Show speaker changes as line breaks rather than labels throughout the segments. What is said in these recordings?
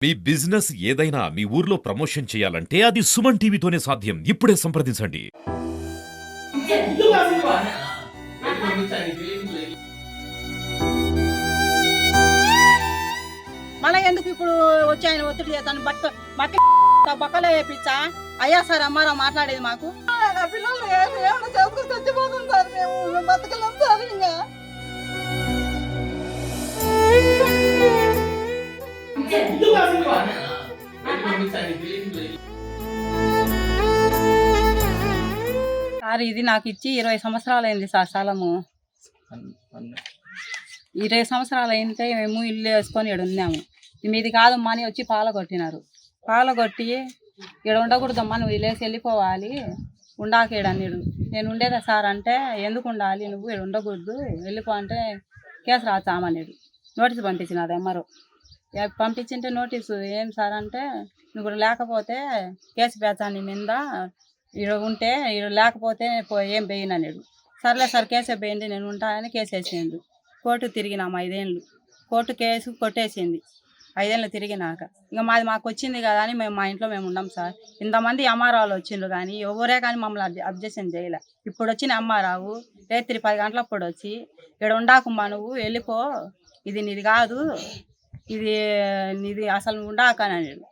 మీ business ఏదైనా మీ ఊర్లో promotion చేయాలంటే అది సుమన్ టీవీతోనే సాధ్యం. ఇప్పుడే సంప్రదించండి.
మళ్ళీ ఎందుకు ఇప్పుడు వచ్చి ఆయన ఒత్తిడి చేస్తాను బక్కలే వేయించా అయ్యా సార్ అమ్మారా మాట్లాడేది మాకు పిల్లలు ఏమైనా చేసుకుని చచ్చిపోతాం సార్ మేము బతకలేం సార్ ఇంకా సార్ ఇది నాకు ఇచ్చి 20 సంవత్సరాలు అయింది సార్ స్థలము 20 సంవత్సరాలు అయితే మేము ఇల్లు వేసుకొని ఇక్కడ ఉన్నాము. మీది కాదమ్మా అని వచ్చి పాలగొట్టినారు. పాలగొట్టి ఇక్కడ ఉండకూడదమ్మా నువ్వు ఇల్లేసి వెళ్ళిపోవాలి ఉండాకేడన్నాడు. నేను ఉండేదా సార్ అంటే ఎందుకు ఉండాలి నువ్వు ఇక్కడ ఉండకూడదు వెళ్ళిపో అంటే కేసు రాచామన్నాడు. నోటీసు పంపించినది ఎమ్మరు పంపించింటే నోటీసు ఏం సార్ అంటే నువ్వు లేకపోతే కేసు పేచాను మీద ఇక్కడ ఉంటే ఇక్కడ లేకపోతే ఏం వేయనన్నాడు. సర్లే సార్ కేసే వేయండి నేను ఉంటానని కేసు వేసేయండి. కోర్టు తిరిగినాము 5 ఏళ్ళు. కోర్టు కేసు కొట్టేసింది 5 ఏళ్ళు తిరిగినాక. ఇంకా మాకు వచ్చింది కదా అని మేము మా ఇంట్లో మేము ఉన్నాం సార్. ఇంతమంది అమ్మారావులు వచ్చిండ్రు కానీ ఎవరే కానీ మమ్మల్ని అబ్జెక్షన్ చేయలే. ఇప్పుడు వచ్చిన అమ్మారావు రాత్రి 10 గంటలప్పుడు వచ్చి ఇక్కడ ఉండాకమ్మా నువ్వు వెళ్ళిపో ఇది నీది కాదు ఇది నీది అసలు ఉండాకని అన్నాడు.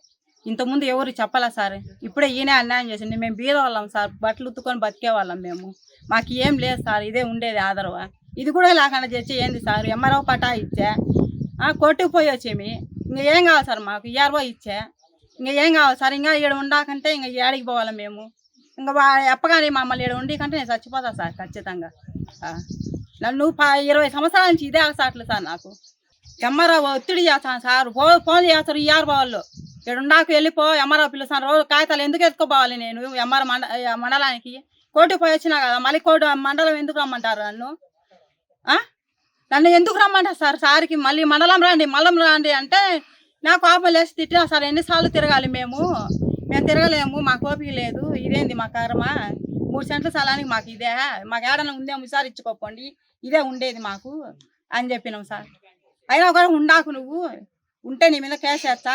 ఇంతకుముందు ఎవరు చెప్పలే సార్. ఇప్పుడే ఈయనే అన్యాయం చేసింది. మేము బీదవాళ్ళం సార్, బట్టలు ఉత్తుకొని బతికేవాళ్ళం మేము. మాకు ఏం లేదు సార్, ఇదే ఉండేది ఆదరవ. ఇది కూడా లేకుండా చేసి ఏంది సార్ ఎంఆర్ఓ పటా ఇచ్చా కోర్టుకు పోయి వచ్చేమి ఇంకా ఏం కావాలి సార్ మాకు ఈఆర్ఓ ఇచ్చా ఇంకా ఏం కావాలి సార్. ఇంకా ఇక్కడ ఉండాకంటే ఇంకా ఏడికి పోవాలి మేము. ఇంకా ఎప్పగానే మమ్మల్ని ఇక్కడ ఉండి కంటే నేను చచ్చిపోతా సార్ ఖచ్చితంగా. నన్ను 20 సంవత్సరాల నుంచి ఇదే అలసాట్లు సార్. నాకు ఎంఆర్ఓ ఒత్తిడి చేస్తాను సార్, ఫోన్ చేస్తారు ఈఆర్ఓ వాళ్ళు ఇక్కడ ఉండాకు వెళ్ళిపో ఎంఆర్ఓ పిలుస్తాను. రోజు కాగితాలు ఎందుకు ఎత్తుకోపోవాలి నేను ఎంఆర్ఓ మండలానికి కోర్టుకు పోయి వచ్చినా కదా మళ్ళీ కోర్టు మండలం ఎందుకు రమ్మంటారు నన్ను ఎందుకు రమ్మంటారు సార్. సార్కి మళ్ళీ మండలం రండి అంటే నాకు కోపం లేసి తిట్టినా సార్. ఎన్నిసార్లు తిరగాలి మేము తిరగలేము, మాకు ఓపిక లేదు. ఇదేంది మా కర్మ 3 సెంట్ల స్థలానికి మాకు ఇదే మాకు ఏడన్నా ఉందేమో సార్ ఇచ్చుకోకండి ఇదే ఉండేది మాకు అని చెప్పినాం సార్. అయినా కూడా ఉండాకు నువ్వు ఉంటే నీ మీద కేసు వేస్తా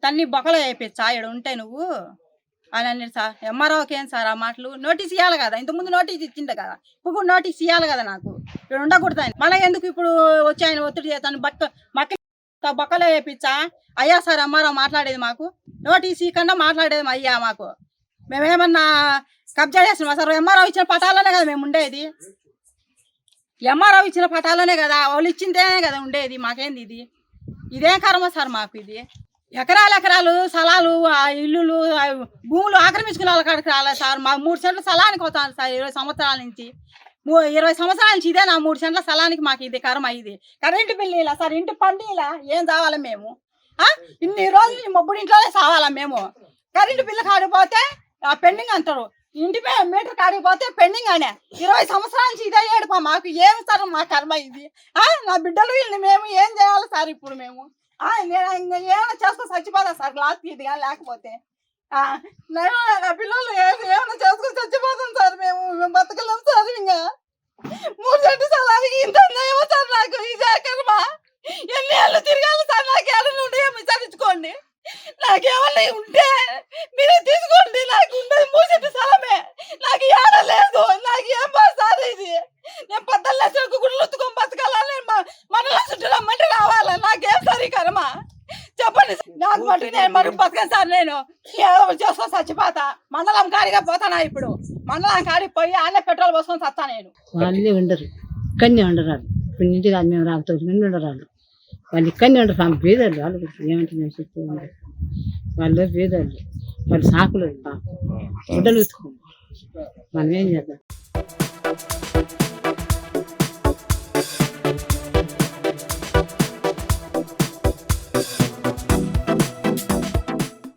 తన్ని బొక్కలు వేయించా ఇక్కడ ఉంటే నువ్వు అని అన్నాడు సార్. ఎంఆర్ఓకి ఏం సార్ ఆ మాటలు నోటీస్ ఇవ్వాలి కదా. ఇంతకుముందు నోటీస్ ఇచ్చిండే కదా, ఇప్పుడు కూడా నోటీస్ ఇవ్వాలి కదా నాకు ఇక్కడ ఉండకూడదు అని. మళ్ళీ ఎందుకు ఇప్పుడు వచ్చి ఆయన ఒత్తిడి చేస్తాను బొక్కలు వేయించా అయ్యా సార్ ఎంఆర్ఓ మాట్లాడేది మాకు నోటీస్ ఇవ్వకుండా మాట్లాడేది అయ్యా మాకు. మేమేమన్నా కబ్జా చేస్తున్నాం సార్. ఎంఆర్ఓ ఇచ్చిన పటాలనే కదా మేము ఉండేది. ఎంఆర్ఓ ఇచ్చిన పటాలనే కదా వాళ్ళు ఇచ్చిందేనే కదా ఉండేది. మాకేంది ఇది ఇదేం కర్మ సార్ మాకు. ఇది ఎకరాలు స్థలాలు ఇల్లులు భూములు ఆక్రమించుకునే వాళ్ళ కాడికి రాలేదు సార్. మాకు 3 సెంట్ల స్థలానికి వస్తాను సార్ 20 సంవత్సరాల నుంచి. 20 సంవత్సరాల నుంచి ఇదే నా 3 సెంట్ల స్థలానికి మాకు ఇది కర్మ. ఇది కరెంటు బిల్లు ఇలా సార్, ఇంటి పన్ను ఇలా ఏం చావాలి మేము ఇన్ని రోజులు మొబ్బుడి ఇంట్లోనే సావాలా మేము. కరెంటు బిల్లు కాడిపోతే పెండింగ్ అంటారు, ఇంటి మీటర్ కాడిపోతే పెండింగ్ అనే 20 సంవత్సరాల నుంచి ఇదే ఏడుపా మాకు. ఏమి సార్ మా కర్మ ఇది. నా బిడ్డలు వీళ్ళని మేము ఏం చేయాలి సార్ ఇప్పుడు మేము నేను ఇంకా ఏమైనా చేసుకొని చచ్చిపోతా సార్ లాస్ట్ ఇది కానీ లేకపోతే నేను నా పిల్లలు ఏమైనా చేసుకొని చచ్చిపోతాం సార్ మేము బతకలేం సార్. ఇంకా 3 సెంటు స్థలానికి ఇంత ఏమో సార్ నాకు ఇదే కర్మ. ఎన్ని ఏళ్ళు తిరగాలి సార్. నాకు ఏడన్నా ఉంటే ఏమి విచారించుకోండి. నాకేమన్నా ఉంటే మీరే తీసుకోండి. నాకు ఉండేది 3 సెంటు స్థలమే, నాకు ఏడ లేదు. నాకు ఏం బాగా సార్ ఇది. నేను 14 లక్షలకు గుడ్లు ఉత్తుకొని బతకాలని మనలో చుట్టూ రమ్మంటే రావాలా. నాకేం సరి కర్మ చెప్పండి. నాకు మటు నేను మరుగు బతకను సార్. నేను ఏదో చేసుకొని చచ్చిపోతా. మండలం కాడిగా పోతానా ఇప్పుడు. మండలం కాడికి పోయి ఆనే పెట్రోల్ పోసుకొని చస్తా నేను.
వాళ్ళే ఉండరు, ఇక్కడనే ఉండరు. ఇప్పుడు ఇంటికి కాదు మేము రాకపోతే ఉండరు వాళ్ళు ఇక్కడనే ఉండరు. వాళ్ళు పేదలు. వాళ్ళు ఏమంటే మేము చెప్తూ ఉండరు. వాళ్ళు పేదలు, వాళ్ళు సాకులు గుడ్డలు ఉతుకోండి. మనం ఏం చేద్దాం.